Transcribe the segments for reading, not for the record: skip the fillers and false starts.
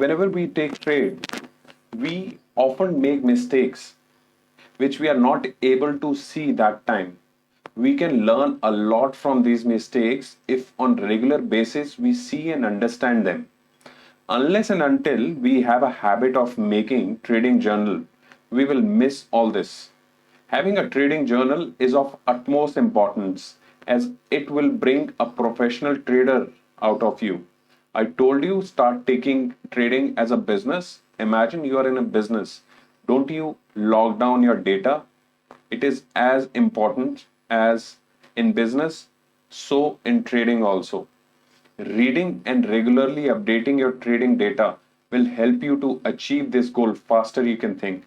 Whenever we take trade, we often make mistakes which we are not able to see that time. We can learn a lot from these mistakes if on regular basis we see and understand them. Unless and until we have a habit of making trading journal, we will miss all this. Having a trading journal is of utmost importance as it will bring a professional trader out of you. I told you start taking trading as a business. Imagine you are in a business. Don't you log down your data? It is as important as in business, so in trading also. Reading and regularly updating your trading data will help you to achieve this goal faster you can think.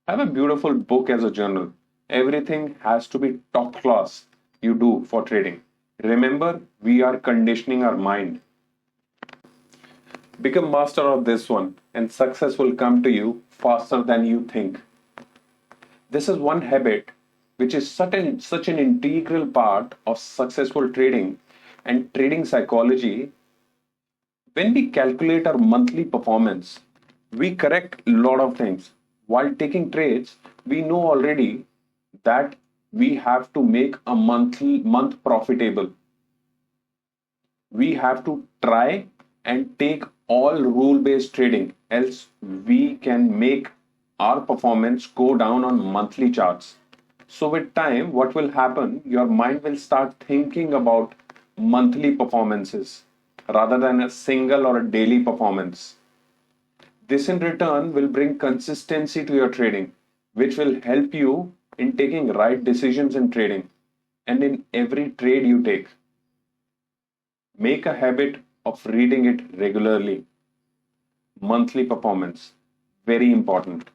Have a beautiful book as a journal. Everything has to be top class you do for trading. Remember, we are conditioning our mind. Become master of this one, and success will come to you faster than you think. This is one habit which is such an integral part of successful trading and trading psychology. When we calculate our monthly performance, we correct a lot of things. While taking trades, we know already that we have to make a month profitable. We have to try and take all rule based trading, else we can make our performance go down on monthly charts. So, with time, what will happen? Your mind will start thinking about monthly performances rather than a single or a daily performance. This in return will bring consistency to your trading, which will help you in taking right decisions in trading and in every trade you take. Make a habit of reading it regularly. Monthly performance, very important.